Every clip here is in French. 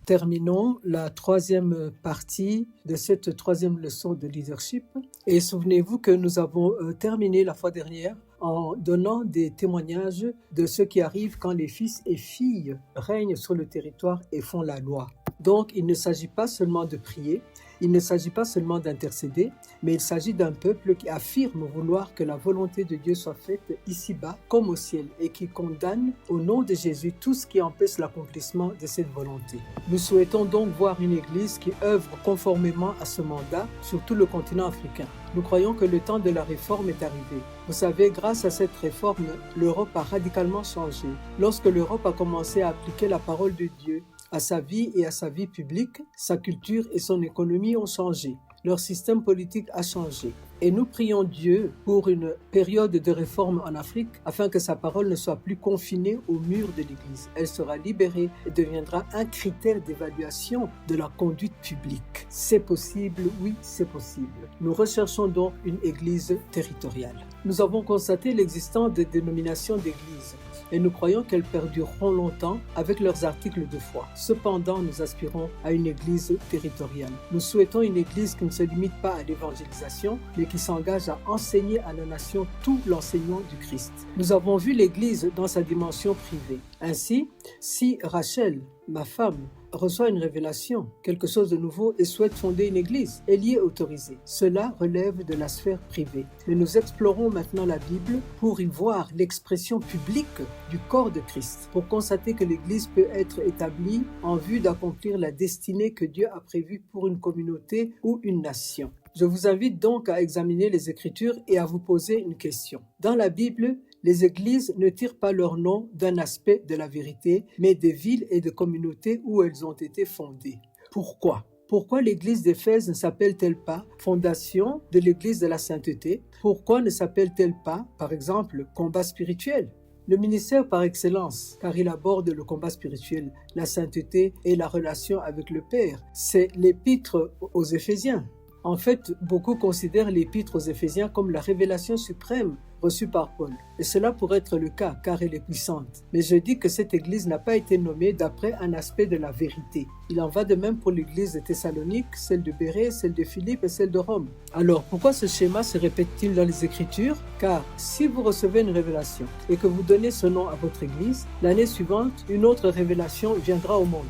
terminons la troisième partie de cette troisième leçon de leadership. Et souvenez-vous que nous avons terminé la fois dernière en donnant des témoignages de ce qui arrive quand les fils et filles règnent sur le territoire et font la loi. Donc, il ne s'agit pas seulement de prier, il ne s'agit pas seulement d'intercéder, mais il s'agit d'un peuple qui affirme vouloir que la volonté de Dieu soit faite ici-bas comme au ciel et qui condamne au nom de Jésus tout ce qui empêche l'accomplissement de cette volonté. Nous souhaitons donc voir une Église qui œuvre conformément à ce mandat sur tout le continent africain. Nous croyons que le temps de la réforme est arrivé. Vous savez, grâce à cette réforme, l'Europe a radicalement changé. Lorsque l'Europe a commencé à appliquer la parole de Dieu à sa vie et à sa vie publique, sa culture et son économie ont changé. Leur système politique a changé. Et nous prions Dieu pour une période de réforme en Afrique afin que sa parole ne soit plus confinée aux murs de l'Église. Elle sera libérée et deviendra un critère d'évaluation de la conduite publique. C'est possible, oui, c'est possible. Nous recherchons donc une Église territoriale. Nous avons constaté l'existence de dénominations d'Églises et nous croyons qu'elles perdureront longtemps avec leurs articles de foi. Cependant, nous aspirons à une Église territoriale. Nous souhaitons une Église qui ne se limite pas à l'évangélisation, mais qui s'engage à enseigner à la nation tout l'enseignement du Christ. Nous avons vu l'Église dans sa dimension privée. Ainsi, si Rachel, ma femme, reçoit une révélation, quelque chose de nouveau et souhaite fonder une église, elle y est autorisée. Cela relève de la sphère privée. Mais nous explorons maintenant la Bible pour y voir l'expression publique du corps de Christ, pour constater que l'église peut être établie en vue d'accomplir la destinée que Dieu a prévue pour une communauté ou une nation. Je vous invite donc à examiner les Écritures et à vous poser une question. Dans la Bible, les églises ne tirent pas leur nom d'un aspect de la vérité, mais des villes et de communautés où elles ont été fondées. Pourquoi ? Pourquoi l'église d'Éphèse ne s'appelle-t-elle pas fondation de l'église de la sainteté ? Pourquoi ne s'appelle-t-elle pas, par exemple, combat spirituel ? Le ministère par excellence, car il aborde le combat spirituel, la sainteté et la relation avec le Père, c'est l'épître aux Éphésiens. En fait, beaucoup considèrent l'épître aux Éphésiens comme la révélation suprême reçue par Paul. Et cela pourrait être le cas, car elle est puissante. Mais je dis que cette église n'a pas été nommée d'après un aspect de la vérité. Il en va de même pour l'église de Thessalonique, celle de Bérée, celle de Philippe et celle de Rome. Alors, pourquoi ce schéma se répète-t-il dans les Écritures ? Car si vous recevez une révélation et que vous donnez ce nom à votre église, l'année suivante, une autre révélation viendra au monde.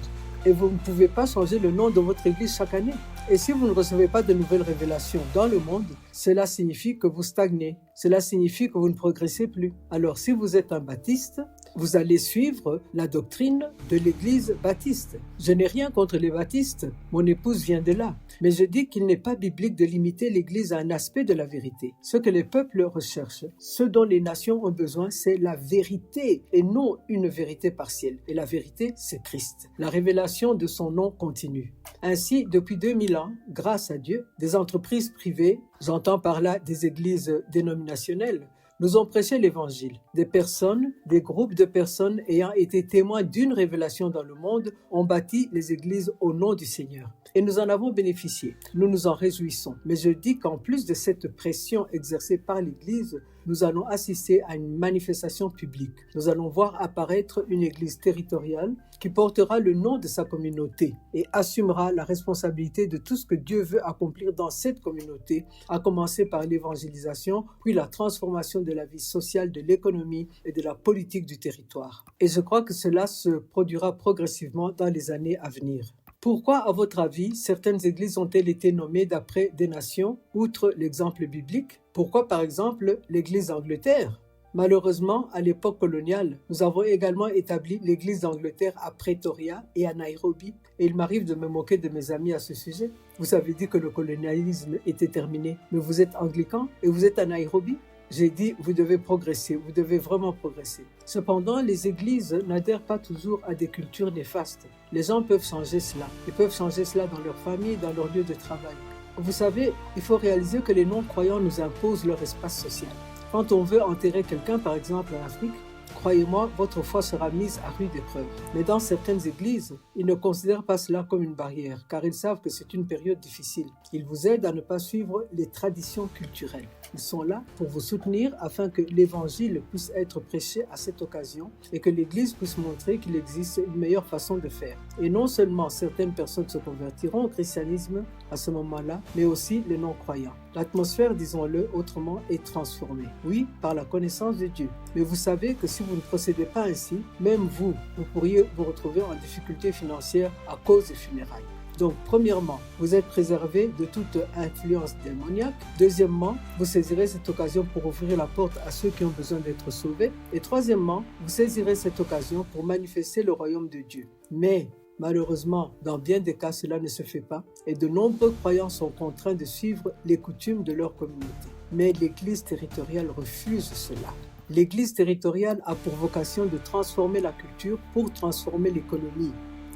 Et vous ne pouvez pas changer le nom de votre église chaque année. Et si vous ne recevez pas de nouvelles révélations dans le monde, cela signifie que vous stagnez. Cela signifie que vous ne progressez plus. Alors si vous êtes un baptiste, vous allez suivre la doctrine de l'église baptiste. Je n'ai rien contre les baptistes, mon épouse vient de là. Mais je dis qu'il n'est pas biblique de limiter l'église à un aspect de la vérité. Ce que les peuples recherchent, ce dont les nations ont besoin, c'est la vérité et non une vérité partielle. Et la vérité, c'est Christ. La révélation de son nom continue. Ainsi, depuis 2000 ans, grâce à Dieu, des entreprises privées, j'entends par là des églises dénominationnelles, nous ont prêché l'évangile. Des personnes, des groupes de personnes ayant été témoins d'une révélation dans le monde ont bâti les églises au nom du Seigneur. Et nous en avons bénéficié. Nous nous en réjouissons. Mais je dis qu'en plus de cette pression exercée par l'Église, nous allons assister à une manifestation publique. Nous allons voir apparaître une Église territoriale qui portera le nom de sa communauté et assumera la responsabilité de tout ce que Dieu veut accomplir dans cette communauté, à commencer par l'évangélisation, puis la transformation de la vie sociale, de l'économie et de la politique du territoire. Et je crois que cela se produira progressivement dans les années à venir. Pourquoi, à votre avis, certaines églises ont-elles été nommées d'après des nations, outre l'exemple biblique ? Pourquoi, par exemple, l'église d'Angleterre ? Malheureusement, à l'époque coloniale, nous avons également établi l'église d'Angleterre à Pretoria et à Nairobi. Et il m'arrive de me moquer de mes amis à ce sujet. Vous avez dit que le colonialisme était terminé, mais vous êtes anglican et vous êtes à Nairobi ? J'ai dit, vous devez progresser, vous devez vraiment progresser. Cependant, les églises n'adhèrent pas toujours à des cultures néfastes. Les gens peuvent changer cela. Ils peuvent changer cela dans leur famille, dans leur lieu de travail. Vous savez, il faut réaliser que les non-croyants nous imposent leur espace social. Quand on veut enterrer quelqu'un, par exemple en Afrique, croyez-moi, votre foi sera mise à rude épreuve. Mais dans certaines églises, ils ne considèrent pas cela comme une barrière, car ils savent que c'est une période difficile. Ils vous aident à ne pas suivre les traditions culturelles. Ils sont là pour vous soutenir afin que l'évangile puisse être prêché à cette occasion et que l'Église puisse montrer qu'il existe une meilleure façon de faire. Et non seulement certaines personnes se convertiront au christianisme à ce moment-là, mais aussi les non-croyants. L'atmosphère, disons-le autrement, est transformée. Oui, par la connaissance de Dieu. Mais vous savez que si vous ne procédez pas ainsi, même vous pourriez vous retrouver en difficulté financière à cause des funérailles. Donc, premièrement, vous êtes préservé de toute influence démoniaque. Deuxièmement, vous saisirez cette occasion pour ouvrir la porte à ceux qui ont besoin d'être sauvés. Et troisièmement, vous saisirez cette occasion pour manifester le royaume de Dieu. Mais, malheureusement, dans bien des cas, cela ne se fait pas. Et de nombreux croyants sont contraints de suivre les coutumes de leur communauté. Mais l'Église territoriale refuse cela. L'Église territoriale a pour vocation de transformer la culture pour transformer l'économie.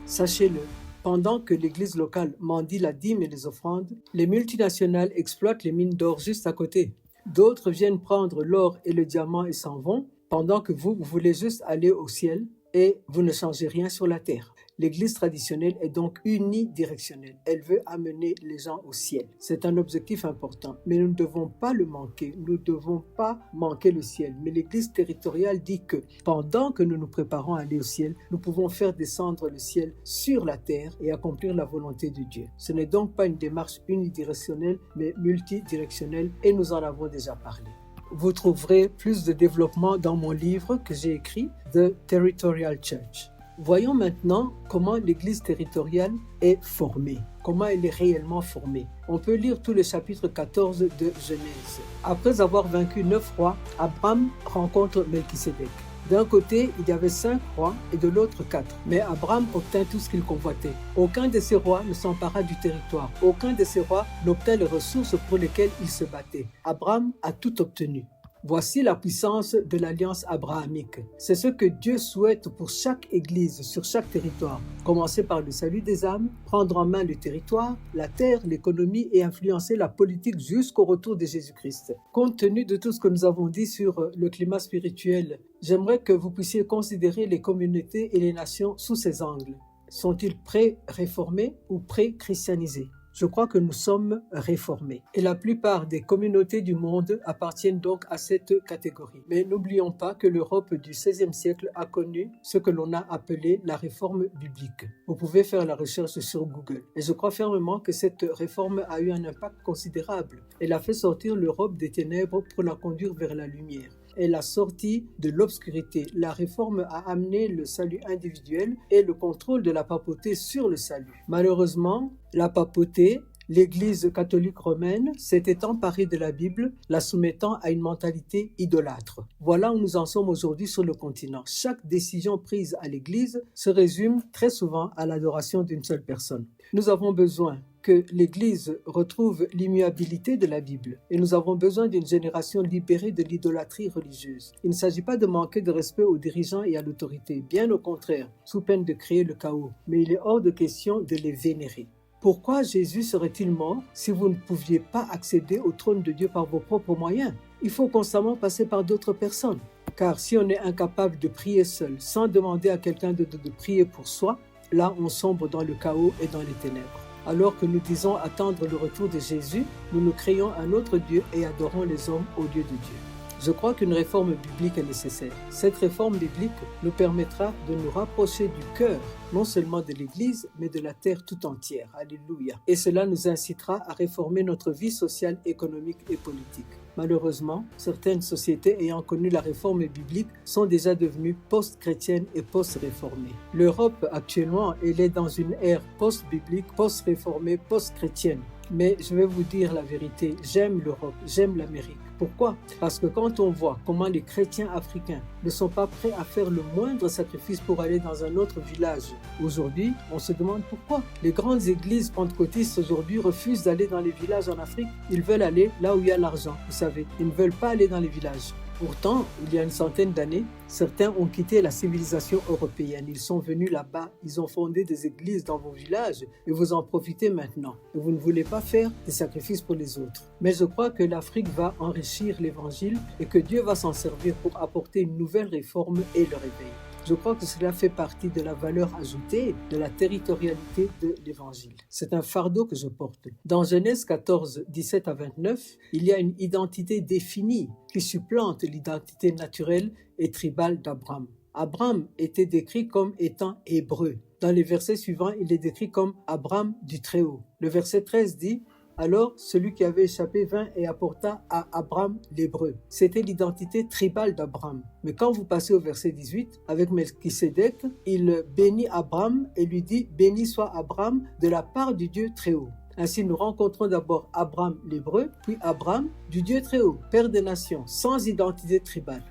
Sachez-le. Pendant que l'Église locale mendie la dîme et les offrandes, les multinationales exploitent les mines d'or juste à côté. D'autres viennent prendre l'or et le diamant et s'en vont, pendant que vous voulez juste aller au ciel et vous ne changez rien sur la terre. L'Église traditionnelle est donc unidirectionnelle. Elle veut amener les gens au ciel. C'est un objectif important, mais nous ne devons pas le manquer. Nous ne devons pas manquer le ciel. Mais l'Église territoriale dit que pendant que nous nous préparons à aller au ciel, nous pouvons faire descendre le ciel sur la terre et accomplir la volonté de Dieu. Ce n'est donc pas une démarche unidirectionnelle, mais multidirectionnelle, et nous en avons déjà parlé. Vous trouverez plus de développement dans mon livre que j'ai écrit, The Territorial Church. Voyons maintenant comment l'Église territoriale est formée, comment elle est réellement formée. On peut lire tout le chapitre 14 de Genèse. Après avoir vaincu 9 rois, Abraham rencontre Melchisédek. D'un côté, il y avait 5 rois et de l'autre 4. Mais Abraham obtint tout ce qu'il convoitait. Aucun de ces rois ne s'empara du territoire. Aucun de ces rois n'obtint les ressources pour lesquelles il se battait. Abraham a tout obtenu. Voici la puissance de l'alliance abrahamique. C'est ce que Dieu souhaite pour chaque église sur chaque territoire. Commencer par le salut des âmes, prendre en main le territoire, la terre, l'économie et influencer la politique jusqu'au retour de Jésus-Christ. Compte tenu de tout ce que nous avons dit sur le climat spirituel, j'aimerais que vous puissiez considérer les communautés et les nations sous ces angles. Sont-ils pré-réformés ou pré-christianisés ? Je crois que nous sommes réformés. Et la plupart des communautés du monde appartiennent donc à cette catégorie. Mais n'oublions pas que l'Europe du XVIe siècle a connu ce que l'on a appelé la réforme biblique. Vous pouvez faire la recherche sur Google. Et je crois fermement que cette réforme a eu un impact considérable. Elle a fait sortir l'Europe des ténèbres pour la conduire vers la lumière. Elle a sorti de l'obscurité. La réforme a amené le salut individuel et le contrôle de la papauté sur le salut. Malheureusement, la papauté, l'Église catholique romaine, s'était emparée de la Bible, la soumettant à une mentalité idolâtre. Voilà où nous en sommes aujourd'hui sur le continent. Chaque décision prise à l'Église se résume très souvent à l'adoration d'une seule personne. Nous avons besoin que l'Église retrouve l'immuabilité de la Bible et nous avons besoin d'une génération libérée de l'idolâtrie religieuse. Il ne s'agit pas de manquer de respect aux dirigeants et à l'autorité, bien au contraire, sous peine de créer le chaos, mais il est hors de question de les vénérer. Pourquoi Jésus serait-il mort si vous ne pouviez pas accéder au trône de Dieu par vos propres moyens? Il faut constamment passer par d'autres personnes. Car si on est incapable de prier seul, sans demander à quelqu'un de prier pour soi, là on sombre dans le chaos et dans les ténèbres. Alors que nous disons attendre le retour de Jésus, nous nous créons un autre Dieu et adorons les hommes au lieu de Dieu. Je crois qu'une réforme biblique est nécessaire. Cette réforme biblique nous permettra de nous rapprocher du cœur, non seulement de l'Église, mais de la terre tout entière. Alléluia. Et cela nous incitera à réformer notre vie sociale, économique et politique. Malheureusement, certaines sociétés ayant connu la réforme biblique sont déjà devenues post-chrétiennes et post-réformées. L'Europe actuellement, elle est dans une ère post-biblique, post-réformée, post-chrétienne. Mais je vais vous dire la vérité, j'aime l'Europe, j'aime l'Amérique. Pourquoi? Parce que quand on voit comment les chrétiens africains ne sont pas prêts à faire le moindre sacrifice pour aller dans un autre village, aujourd'hui, on se demande pourquoi. Les grandes églises pentecôtistes aujourd'hui refusent d'aller dans les villages en Afrique. Ils veulent aller là où il y a l'argent, vous savez. Ils ne veulent pas aller dans les villages. Pourtant, il y a une centaine d'années, certains ont quitté la civilisation européenne. Ils sont venus là-bas, ils ont fondé des églises dans vos villages et vous en profitez maintenant. Et vous ne voulez pas faire des sacrifices pour les autres. Mais je crois que l'Afrique va enrichir l'Évangile et que Dieu va s'en servir pour apporter une nouvelle réforme et le réveil. Je crois que cela fait partie de la valeur ajoutée, de la territorialité de l'Évangile. C'est un fardeau que je porte. Dans Genèse 14, 17 à 29, il y a une identité définie qui supplante l'identité naturelle et tribale d'Abraham. Abraham était décrit comme étant hébreu. Dans les versets suivants, il est décrit comme Abraham du Très-Haut. Le verset 13 dit « Alors celui qui avait échappé vint et apporta à Abraham l'hébreu ». C'était l'identité tribale d'Abraham. Mais quand vous passez au verset 18, avec Melchisédek, il bénit Abraham et lui dit « Béni soit Abraham de la part du Dieu Très-Haut ». Ainsi, nous rencontrons d'abord Abraham l'hébreu, puis Abraham du Dieu Très-Haut, Père des nations, sans identité tribale.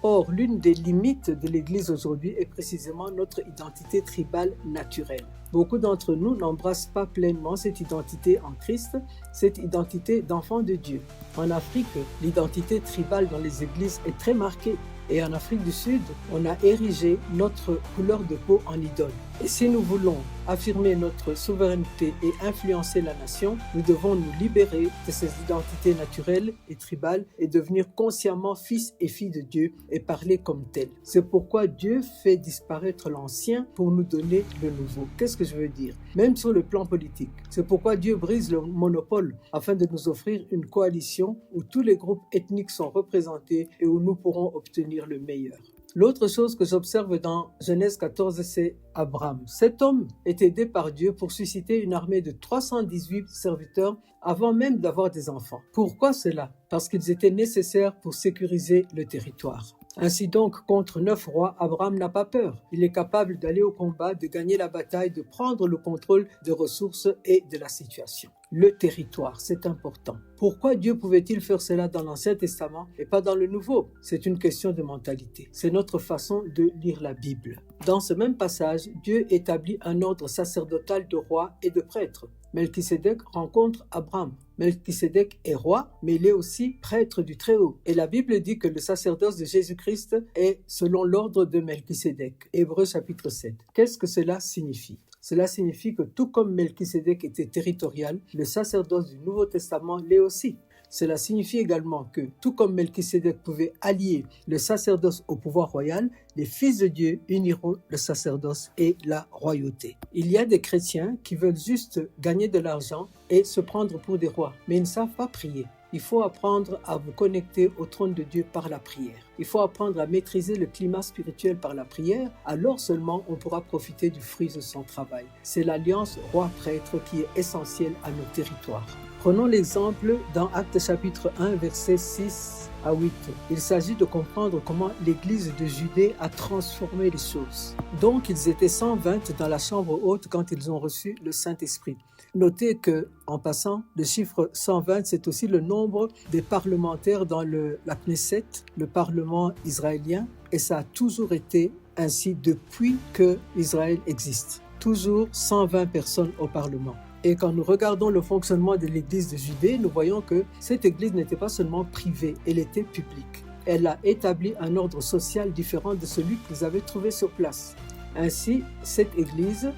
Or, l'une des limites de l'Église aujourd'hui est précisément notre identité tribale naturelle. Beaucoup d'entre nous n'embrassent pas pleinement cette identité en Christ, cette identité d'enfant de Dieu. En Afrique, l'identité tribale dans les églises est très marquée. Et en Afrique du Sud, on a érigé notre couleur de peau en idole. Et si nous voulons affirmer notre souveraineté et influencer la nation, nous devons nous libérer de ces identités naturelles et tribales et devenir consciemment fils et filles de Dieu et parler comme tels. C'est pourquoi Dieu fait disparaître l'ancien pour nous donner le nouveau. Qu'est-ce que je veux dire? Même sur le plan politique. C'est pourquoi Dieu brise le monopole afin de nous offrir une coalition où tous les groupes ethniques sont représentés et où nous pourrons obtenir le meilleur. L'autre chose que j'observe dans Genèse 14, c'est Abraham. Cet homme est aidé par Dieu pour susciter une armée de 318 serviteurs avant même d'avoir des enfants. Pourquoi cela? Parce qu'ils étaient nécessaires pour sécuriser le territoire. Ainsi donc, contre 9 rois, Abraham n'a pas peur. Il est capable d'aller au combat, de gagner la bataille, de prendre le contrôle des ressources et de la situation. Le territoire, c'est important. Pourquoi Dieu pouvait-il faire cela dans l'Ancien Testament et pas dans le Nouveau? C'est une question de mentalité. C'est notre façon de lire la Bible. Dans ce même passage, Dieu établit un ordre sacerdotal de rois et de prêtres. Melchisédek rencontre Abraham. Melchisédek est roi, mais il est aussi prêtre du Très-Haut. Et la Bible dit que le sacerdoce de Jésus-Christ est selon l'ordre de Melchisédek. Hébreux chapitre 7. Qu'est-ce que cela signifie? Cela signifie que tout comme Melchisédek était territorial, le sacerdoce du Nouveau Testament l'est aussi. Cela signifie également que, tout comme Melchisédek pouvait allier le sacerdoce au pouvoir royal, les fils de Dieu uniront le sacerdoce et la royauté. Il y a des chrétiens qui veulent juste gagner de l'argent et se prendre pour des rois, mais ils ne savent pas prier. Il faut apprendre à vous connecter au trône de Dieu par la prière. Il faut apprendre à maîtriser le climat spirituel par la prière, alors seulement on pourra profiter du fruit de son travail. C'est l'alliance roi-prêtre qui est essentielle à nos territoires. Prenons l'exemple dans Actes chapitre 1, versets 6 à 8. Il s'agit de comprendre comment l'Église de Judée a transformé les choses. Donc, ils étaient 120 dans la chambre haute quand ils ont reçu le Saint-Esprit. Notez que, en passant, le chiffre 120, c'est aussi le nombre des parlementaires dans la Knesset, le Parlement israélien, et ça a toujours été ainsi depuis que Israël existe. Toujours 120 personnes au Parlement. Et quand nous regardons le fonctionnement de l'église de Judée, nous voyons que cette église n'était pas seulement privée, elle était publique. Elle a établi un ordre social différent de celui qu'ils avaient trouvé sur place. Ainsi, cette église,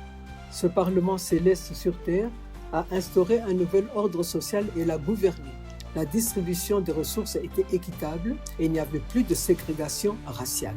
ce parlement céleste sur terre, a instauré un nouvel ordre social et l'a gouverné. La distribution des ressources était équitable et il n'y avait plus de ségrégation raciale.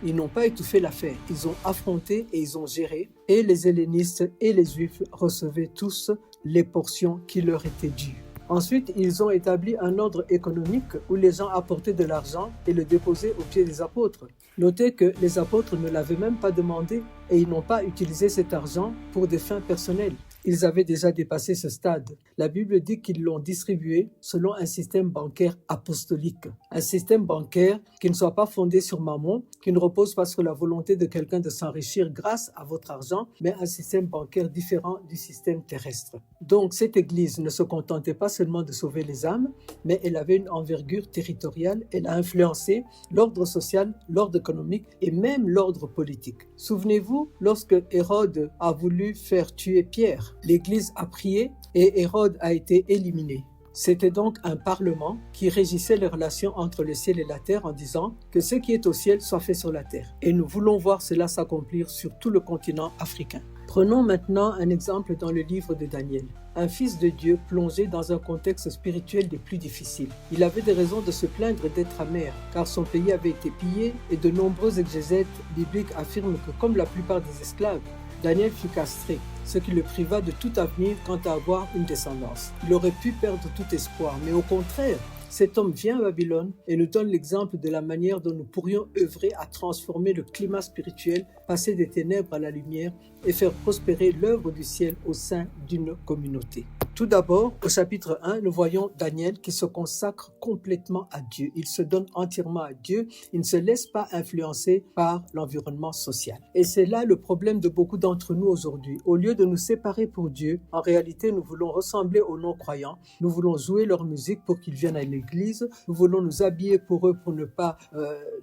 Ils n'ont pas étouffé l'affaire, ils ont affronté et ils ont géré. Et les hellénistes et les juifs recevaient tous les portions qui leur étaient dues. Ensuite, ils ont établi un ordre économique où les gens apportaient de l'argent et le déposaient aux pieds des apôtres. Notez que les apôtres ne l'avaient même pas demandé et ils n'ont pas utilisé cet argent pour des fins personnelles. Ils avaient déjà dépassé ce stade. La Bible dit qu'ils l'ont distribué selon un système bancaire apostolique. Un système bancaire qui ne soit pas fondé sur mammon, qui ne repose pas sur la volonté de quelqu'un de s'enrichir grâce à votre argent, mais un système bancaire différent du système terrestre. Donc cette église ne se contentait pas seulement de sauver les âmes, mais elle avait une envergure territoriale. Elle a influencé l'ordre social, l'ordre économique et même l'ordre politique. Souvenez-vous, lorsque Hérode a voulu faire tuer Pierre, l'Église a prié et Hérode a été éliminé. C'était donc un parlement qui régissait les relations entre le ciel et la terre en disant que ce qui est au ciel soit fait sur la terre. Et nous voulons voir cela s'accomplir sur tout le continent africain. Prenons maintenant un exemple dans le livre de Daniel. Un fils de Dieu plongé dans un contexte spirituel des plus difficiles. Il avait des raisons de se plaindre d'être amer, car son pays avait été pillé et de nombreux exégètes bibliques affirment que, comme la plupart des esclaves, Daniel fut castré, ce qui le priva de tout avenir quant à avoir une descendance. Il aurait pu perdre tout espoir, mais au contraire, cet homme vient à Babylone et nous donne l'exemple de la manière dont nous pourrions œuvrer à transformer le climat spirituel, passer des ténèbres à la lumière et faire prospérer l'œuvre du ciel au sein d'une communauté. Tout d'abord, au chapitre 1, nous voyons Daniel qui se consacre complètement à Dieu. Il se donne entièrement à Dieu. Il ne se laisse pas influencer par l'environnement social. Et c'est là le problème de beaucoup d'entre nous aujourd'hui. Au lieu de nous séparer pour Dieu, en réalité, nous voulons ressembler aux non-croyants. Nous voulons jouer leur musique pour qu'ils viennent à l'église. Nous voulons nous habiller pour eux pour ne pas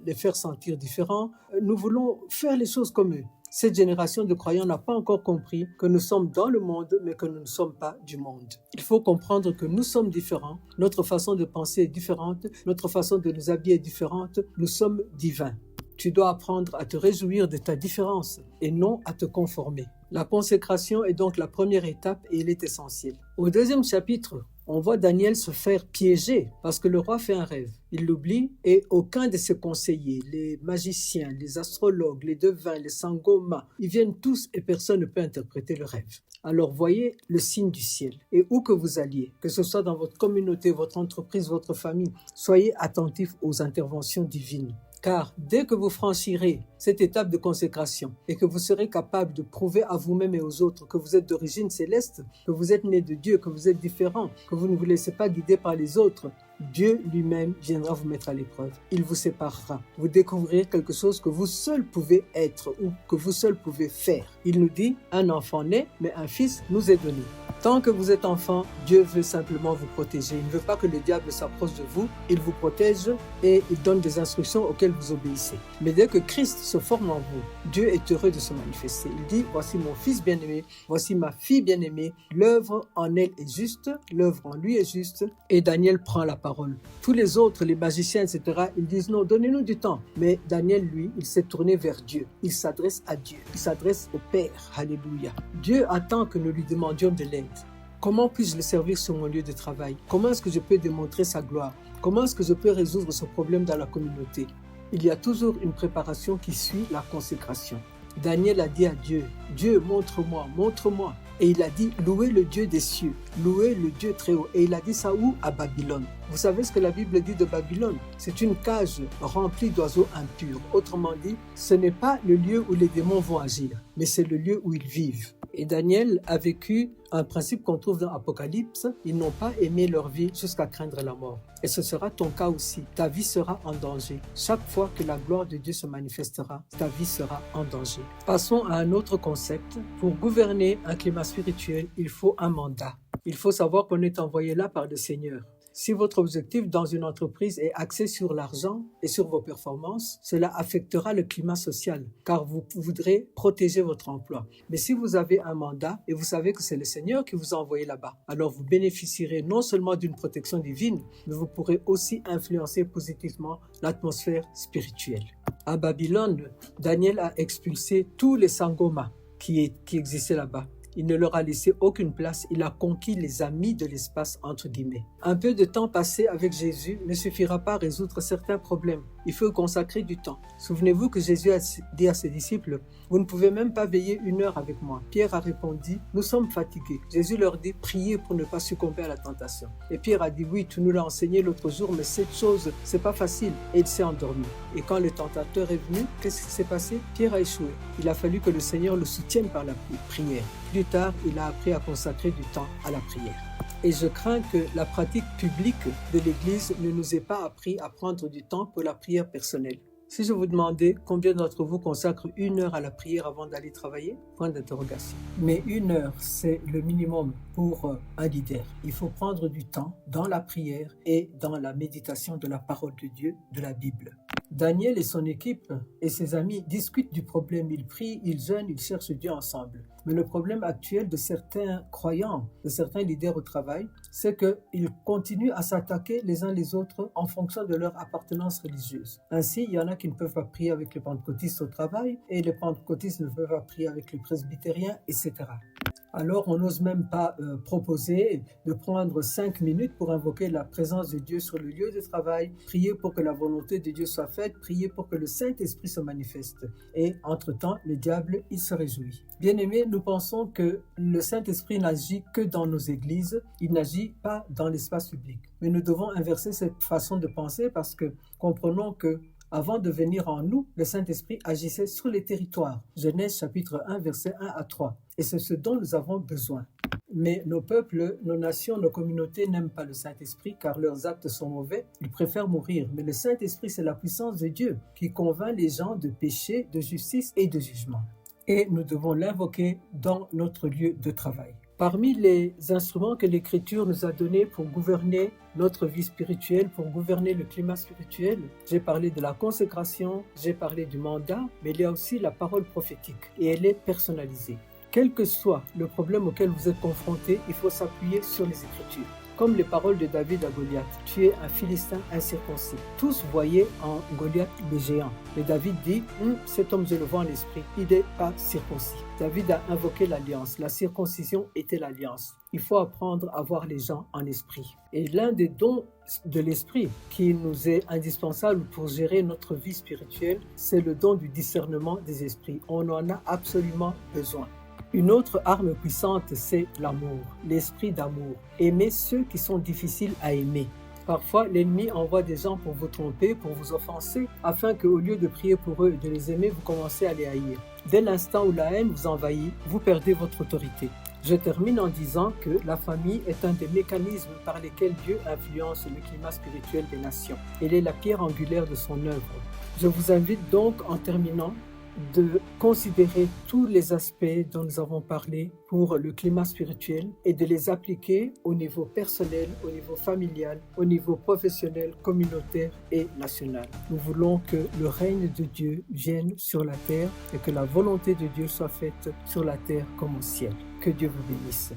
les faire sentir différents. Nous voulons faire les choses comme eux. Cette génération de croyants n'a pas encore compris que nous sommes dans le monde, mais que nous ne sommes pas du monde. Il faut comprendre que nous sommes différents, notre façon de penser est différente, notre façon de nous habiller est différente, nous sommes divins. Tu dois apprendre à te réjouir de ta différence et non à te conformer. La consécration est donc la première étape et elle est essentielle. Au deuxième chapitre, on voit Daniel se faire piéger parce que le roi fait un rêve. Il l'oublie et aucun de ses conseillers, les magiciens, les astrologues, les devins, les sangomas, ils viennent tous et personne ne peut interpréter le rêve. Alors voyez le signe du ciel et où que vous alliez, que ce soit dans votre communauté, votre entreprise, votre famille, soyez attentifs aux interventions divines. Car dès que vous franchirez cette étape de consécration et que vous serez capable de prouver à vous-même et aux autres que vous êtes d'origine céleste, que vous êtes né de Dieu, que vous êtes différent, que vous ne vous laissez pas guider par les autres, Dieu lui-même viendra vous mettre à l'épreuve. Il vous séparera. Vous découvrirez quelque chose que vous seul pouvez être ou que vous seul pouvez faire. Il nous dit, un enfant naît, mais un fils nous est donné. Tant que vous êtes enfant, Dieu veut simplement vous protéger. Il ne veut pas que le diable s'approche de vous. Il vous protège et il donne des instructions auxquelles vous obéissez. Mais dès que Christ se forme en vous, Dieu est heureux de se manifester. Il dit, voici mon fils bien-aimé, voici ma fille bien-aimée. L'œuvre en elle est juste, l'œuvre en lui est juste. Et Daniel prend la parole. Tous les autres, les magiciens, etc., ils disent non, donnez-nous du temps. Mais Daniel, lui, il s'est tourné vers Dieu. Il s'adresse à Dieu. Il s'adresse au Père. Alléluia. Dieu attend que nous lui demandions de l'aide. Comment puis-je le servir sur mon lieu de travail? Comment est-ce que je peux démontrer sa gloire? Comment est-ce que je peux résoudre ce problème dans la communauté? Il y a toujours une préparation qui suit la consécration. Daniel a dit à Dieu, Dieu, montre-moi, montre-moi. Et il a dit, louez le Dieu des cieux, louez le Dieu très haut. Et il a dit ça où? À Babylone. Vous savez ce que la Bible dit de Babylone? C'est une cage remplie d'oiseaux impurs. Autrement dit, ce n'est pas le lieu où les démons vont agir, mais c'est le lieu où ils vivent. Et Daniel a vécu un principe qu'on trouve dans Apocalypse, ils n'ont pas aimé leur vie jusqu'à craindre la mort. Et ce sera ton cas aussi. Ta vie sera en danger. Chaque fois que la gloire de Dieu se manifestera, ta vie sera en danger. Passons à un autre concept. Pour gouverner un climat spirituel, il faut un mandat. Il faut savoir qu'on est envoyé là par le Seigneur. Si votre objectif dans une entreprise est axé sur l'argent et sur vos performances, cela affectera le climat social, car vous voudrez protéger votre emploi. Mais si vous avez un mandat et vous savez que c'est le Seigneur qui vous a envoyé là-bas, alors vous bénéficierez non seulement d'une protection divine, mais vous pourrez aussi influencer positivement l'atmosphère spirituelle. À Babylone, Daniel a expulsé tous les sangomas qui existaient là-bas. Il ne leur a laissé aucune place, il a conquis les amis de l'espace entre guillemets. Un peu de temps passé avec Jésus ne suffira pas à résoudre certains problèmes. Il faut consacrer du temps. Souvenez-vous que Jésus a dit à ses disciples, vous ne pouvez même pas veiller 1 heure avec moi. Pierre a répondu, nous sommes fatigués. Jésus leur dit, priez pour ne pas succomber à la tentation. Et Pierre a dit, oui, tu nous l'as enseigné l'autre jour, mais cette chose, c'est pas facile. Et il s'est endormi. Et quand le tentateur est venu, qu'est-ce qui s'est passé? Pierre a échoué. Il a fallu que le Seigneur le soutienne par la prière. Plus tard, il a appris à consacrer du temps à la prière. Et je crains que la pratique publique de l'Église ne nous ait pas appris à prendre du temps pour la prière personnelle. Si je vous demandais combien d'entre vous consacrent 1 heure à la prière avant d'aller travailler, point d'interrogation. Mais 1 heure, c'est le minimum pour un leader. Il faut prendre du temps dans la prière et dans la méditation de la parole de Dieu, de la Bible. Daniel et son équipe et ses amis discutent du problème, ils prient, ils jeûnent, ils cherchent Dieu ensemble. Mais le problème actuel de certains croyants, de certains leaders au travail, c'est qu'ils continuent à s'attaquer les uns les autres en fonction de leur appartenance religieuse. Ainsi, il y en a qui ne peuvent pas prier avec les pentecôtistes au travail et les pentecôtistes ne peuvent pas prier avec les presbytériens, etc. Alors, on n'ose même pas proposer de prendre 5 minutes pour invoquer la présence de Dieu sur le lieu de travail, prier pour que la volonté de Dieu soit faite, prier pour que le Saint-Esprit se manifeste. Et entre-temps, le diable, il se réjouit. Bien-aimés, nous pensons que le Saint-Esprit n'agit que dans nos églises, il n'agit pas dans l'espace public. Mais nous devons inverser cette façon de penser parce que comprenons que avant de venir en nous, le Saint-Esprit agissait sur les territoires. Genèse chapitre 1, versets 1 à 3. Et c'est ce dont nous avons besoin. Mais nos peuples, nos nations, nos communautés n'aiment pas le Saint-Esprit car leurs actes sont mauvais. Ils préfèrent mourir. Mais le Saint-Esprit, c'est la puissance de Dieu qui convainc les gens de péché, de justice et de jugement. Et nous devons l'invoquer dans notre lieu de travail. Parmi les instruments que l'Écriture nous a donnés pour gouverner notre vie spirituelle, pour gouverner le climat spirituel, j'ai parlé de la consécration, j'ai parlé du mandat, mais il y a aussi la parole prophétique et elle est personnalisée. Quel que soit le problème auquel vous êtes confronté, il faut s'appuyer sur les Écritures. Comme les paroles de David à Goliath, « Tu es un Philistin incirconcis ». Tous voyaient en Goliath le géant. Mais David dit « Cet homme, je le vois en esprit, il n'est pas circoncis ». David a invoqué l'alliance. La circoncision était l'alliance. Il faut apprendre à voir les gens en esprit. Et l'un des dons de l'esprit qui nous est indispensable pour gérer notre vie spirituelle, c'est le don du discernement des esprits. On en a absolument besoin. Une autre arme puissante, c'est l'amour, l'esprit d'amour. Aimer ceux qui sont difficiles à aimer. Parfois, l'ennemi envoie des gens pour vous tromper, pour vous offenser, afin qu'au lieu de prier pour eux et de les aimer, vous commencez à les haïr. Dès l'instant où la haine vous envahit, vous perdez votre autorité. Je termine en disant que la famille est un des mécanismes par lesquels Dieu influence le climat spirituel des nations. Elle est la pierre angulaire de son œuvre. Je vous invite donc, en terminant, de considérer tous les aspects dont nous avons parlé pour le climat spirituel et de les appliquer au niveau personnel, au niveau familial, au niveau professionnel, communautaire et national. Nous voulons que le règne de Dieu vienne sur la terre et que la volonté de Dieu soit faite sur la terre comme au ciel. Que Dieu vous bénisse.